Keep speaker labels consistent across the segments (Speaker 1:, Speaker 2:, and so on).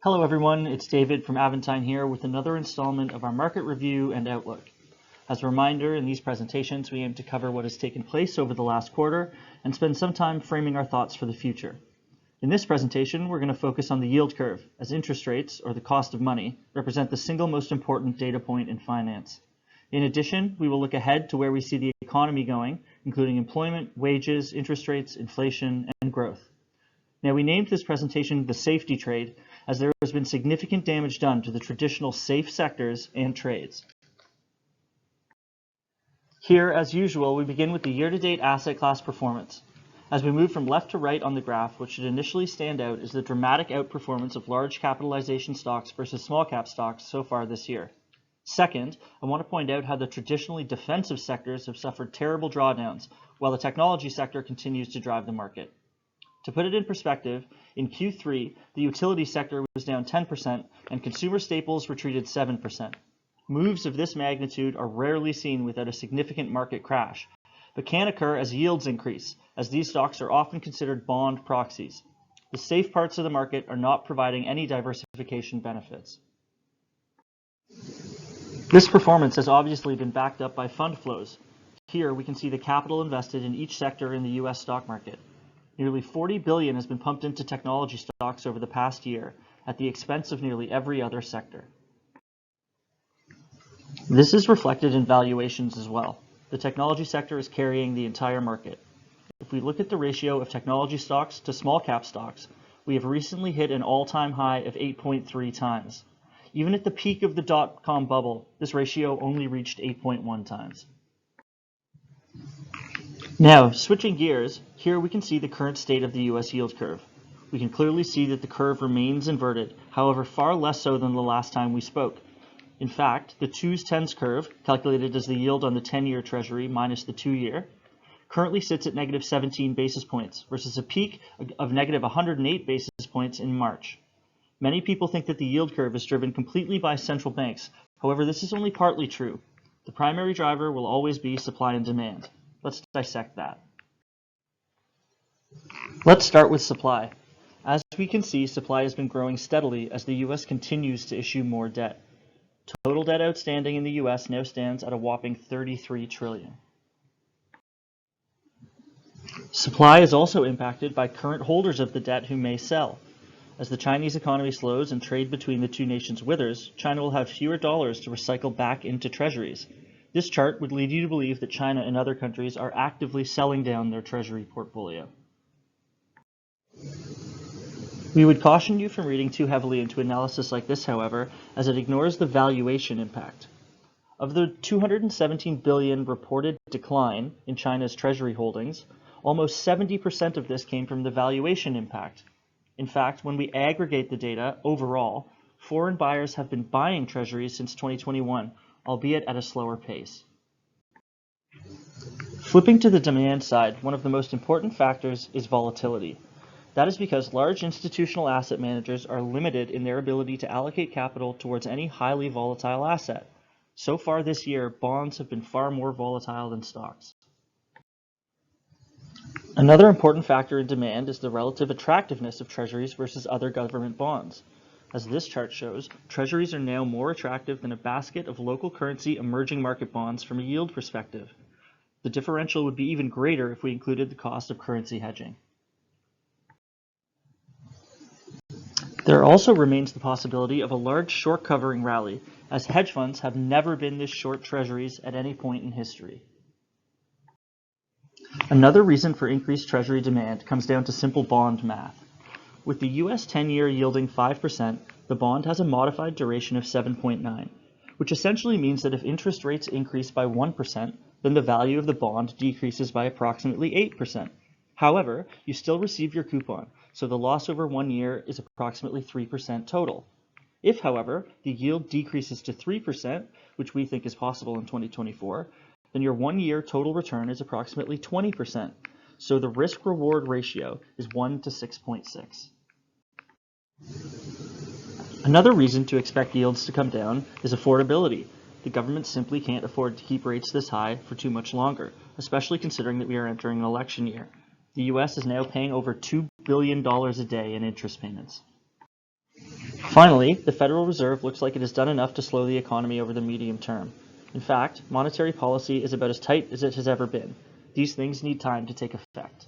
Speaker 1: Hello everyone, it's David from Aventine here with another installment of our market review and outlook. As a reminder, in these presentations we aim to cover what has taken place over the last quarter and spend some time framing our thoughts for the future. In this presentation, we're going to focus on the yield curve, as interest rates, or the cost of money, represent the single most important data point in finance. In addition, we will look ahead to where we see the economy going, including employment, wages, interest rates, inflation, and growth. Now, we named this presentation the safety trade, as there has been significant damage done to the traditional safe sectors and trades. Here, as usual, we begin with the year-to-date asset class performance. As we move from left to right on the graph, what should initially stand out is the dramatic outperformance of large capitalization stocks versus small cap stocks so far this year. Second, I want to point out how the traditionally defensive sectors have suffered terrible drawdowns, while the technology sector continues to drive the market. To put it in perspective, in Q3, the utility sector was down 10% and consumer staples retreated 7%. Moves of this magnitude are rarely seen without a significant market crash, but can occur as yields increase, as these stocks are often considered bond proxies. The safe parts of the market are not providing any diversification benefits. This performance has obviously been backed up by fund flows. Here we can see the capital invested in each sector in the US stock market. Nearly $40 billion has been pumped into technology stocks over the past year, at the expense of nearly every other sector. This is reflected in valuations as well. The technology sector is carrying the entire market. If we look at the ratio of technology stocks to small cap stocks, we have recently hit an all-time high of 8.3 times. Even at the peak of the dot-com bubble, this ratio only reached 8.1 times. Now, switching gears, here we can see the current state of the US yield curve. We can clearly see that the curve remains inverted, however far less so than the last time we spoke. In fact, the 2s10s curve, calculated as the yield on the 10-year Treasury minus the 2-year, currently sits at negative 17 basis points versus a peak of negative 108 basis points in March. Many people think that the yield curve is driven completely by central banks. However, this is only partly true. The primary driver will always be supply and demand. Let's dissect that. Let's start with supply. As we can see, supply has been growing steadily as the US continues to issue more debt. Total debt outstanding in the US now stands at a whopping $33 trillion. Supply is also impacted by current holders of the debt who may sell. As the Chinese economy slows and trade between the two nations withers, China will have fewer dollars to recycle back into treasuries. This chart would lead you to believe that China and other countries are actively selling down their treasury portfolio. We would caution you from reading too heavily into analysis like this, however, as it ignores the valuation impact. Of the $217 billion reported decline in China's treasury holdings, almost 70% of this came from the valuation impact. In fact, when we aggregate the data overall, foreign buyers have been buying treasuries since 2021, albeit at a slower pace. Flipping to the demand side, one of the most important factors is volatility. That is because large institutional asset managers are limited in their ability to allocate capital towards any highly volatile asset. So far this year, bonds have been far more volatile than stocks. Another important factor in demand is the relative attractiveness of treasuries versus other government bonds. As this chart shows, treasuries are now more attractive than a basket of local currency emerging market bonds from a yield perspective. The differential would be even greater if we included the cost of currency hedging. There also remains the possibility of a large short covering rally, as hedge funds have never been this short treasuries at any point in history. Another reason for increased treasury demand comes down to simple bond math. With the US 10-year yielding 5%, the bond has a modified duration of 7.9, which essentially means that if interest rates increase by 1%, then the value of the bond decreases by approximately 8%. However, you still receive your coupon, so the loss over 1 year is approximately 3% total. If, however, the yield decreases to 3%, which we think is possible in 2024, then your 1-year total return is approximately 20%. So the risk-reward ratio is 1 to 6.6. Another reason to expect yields to come down is affordability. The government simply can't afford to keep rates this high for too much longer, especially considering that we are entering an election year. The US is now paying over $2 billion a day in interest payments. Finally, the Federal Reserve looks like it has done enough to slow the economy over the medium term. In fact, monetary policy is about as tight as it has ever been. These things need time to take effect.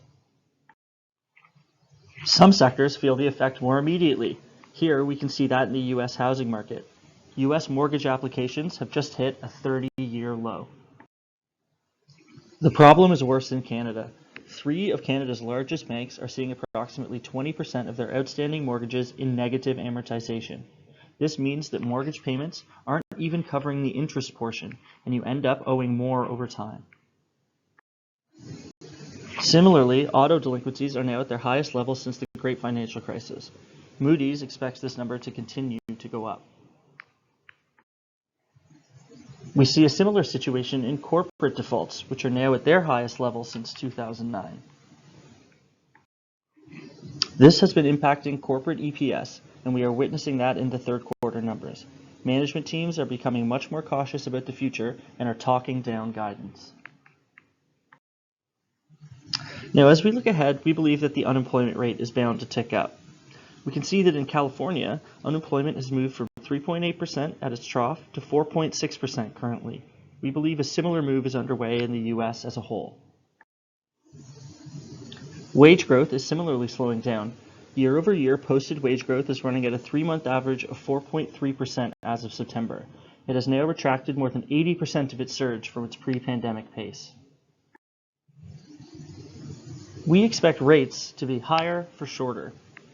Speaker 1: Some sectors feel the effect more immediately. Here we can see that in the U.S. housing market. U.S. mortgage applications have just hit a 30-year low. The problem is worse in Canada. 3 of Canada's largest banks are seeing approximately 20% of their outstanding mortgages in negative amortization. This means that mortgage payments aren't even covering the interest portion, and you end up owing more over time. Similarly, auto delinquencies are now at their highest level since the Great Financial Crisis. Moody's expects this number to continue to go up. We see a similar situation in corporate defaults, which are now at their highest level since 2009. This has been impacting corporate EPS, and we are witnessing that in the third quarter numbers. Management teams are becoming much more cautious about the future and are talking down guidance. Now, as we look ahead, we believe that the unemployment rate is bound to tick up. We can see that in California, unemployment has moved from 3.8% at its trough to 4.6% currently. We believe a similar move is underway in the U.S. as a whole. Wage growth is similarly slowing down. Year-over-year posted wage growth is running at a 3-month average of 4.3% as of September. It has now retracted more than 80% of its surge from its pre-pandemic pace. We expect rates to be higher for shorter.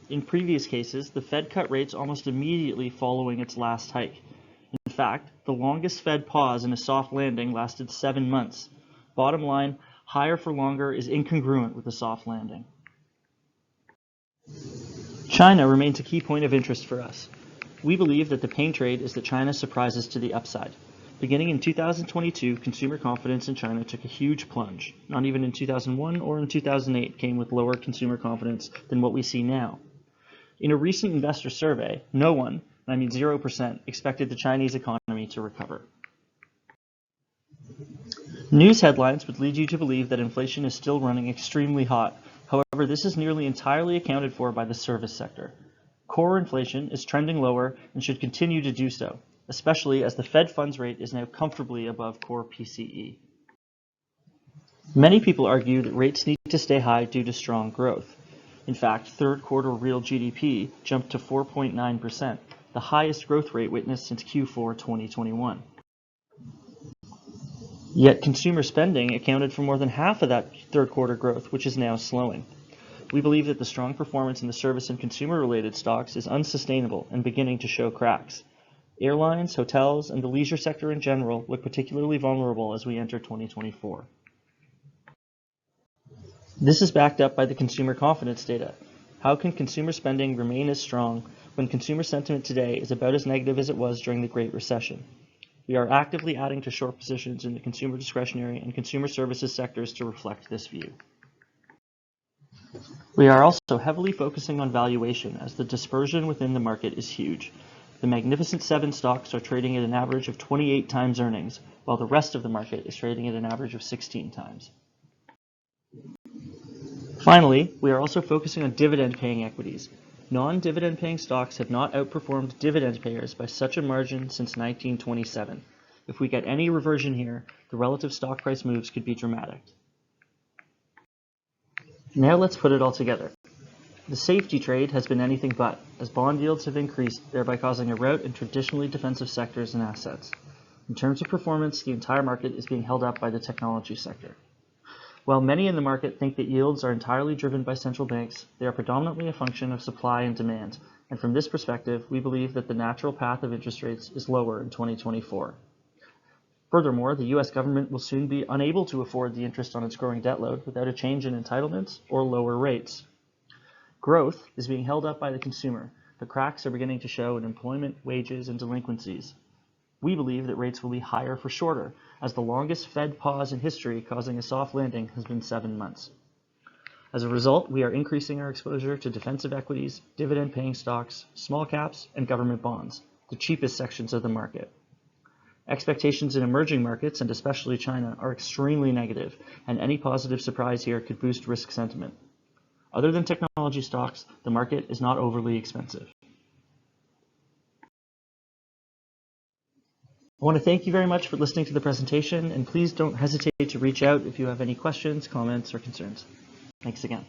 Speaker 1: In previous cases, the Fed cut rates almost immediately following its last hike. In fact, the longest Fed pause in a soft landing lasted 7 months. Bottom line, higher for longer is incongruent with a soft landing. China remains a key point of interest for us. We believe that the pain trade is that China surprises to the upside. Beginning in 2022, consumer confidence in China took a huge plunge. Not even in 2001 or in 2008 came with lower consumer confidence than what we see now. In a recent investor survey, no one, and I mean 0%, expected the Chinese economy to recover. News headlines would lead you to believe that inflation is still running extremely hot. However, this is nearly entirely accounted for by the service sector. Core inflation is trending lower and should continue to do so, especially as the Fed funds rate is now comfortably above core PCE. Many people argue that rates need to stay high due to strong growth. In fact, third quarter real GDP jumped to 4.9%, the highest growth rate witnessed since Q4 2021. Yet consumer spending accounted for more than half of that third quarter growth, which is now slowing. We believe that the strong performance in the service and consumer-related stocks is unsustainable and beginning to show cracks. Airlines, hotels, and the leisure sector in general look particularly vulnerable as we enter 2024. This is backed up by the consumer confidence data. How can consumer spending remain as strong when consumer sentiment today is about as negative as it was during the Great Recession? We are actively adding to short positions in the consumer discretionary and consumer services sectors to reflect this view. We are also heavily focusing on valuation as the dispersion within the market is huge. The Magnificent 7 stocks are trading at an average of 28 times earnings, while the rest of the market is trading at an average of 16 times. Finally, we are also focusing on dividend-paying equities. Non-dividend paying stocks have not outperformed dividend payers by such a margin since 1927. If we get any reversion here, the relative stock price moves could be dramatic. Now let's put it all together. The safety trade has been anything but, as bond yields have increased, thereby causing a rout in traditionally defensive sectors and assets. In terms of performance, the entire market is being held up by the technology sector. While many in the market think that yields are entirely driven by central banks, they are predominantly a function of supply and demand, and from this perspective, we believe that the natural path of interest rates is lower in 2024. Furthermore, the U.S. government will soon be unable to afford the interest on its growing debt load without a change in entitlements or lower rates. Growth is being held up by the consumer. The cracks are beginning to show in employment, wages, and delinquencies. We believe that rates will be higher for shorter, as the longest Fed pause in history causing a soft landing has been 7 months. As a result, we are increasing our exposure to defensive equities, dividend-paying stocks, small caps, and government bonds, the cheapest sections of the market. Expectations in emerging markets, and especially China, are extremely negative, and any positive surprise here could boost risk sentiment. Other than technology stocks, the market is not overly expensive. I want to thank you very much for listening to the presentation, and please don't hesitate to reach out if you have any questions, comments, or concerns. Thanks again.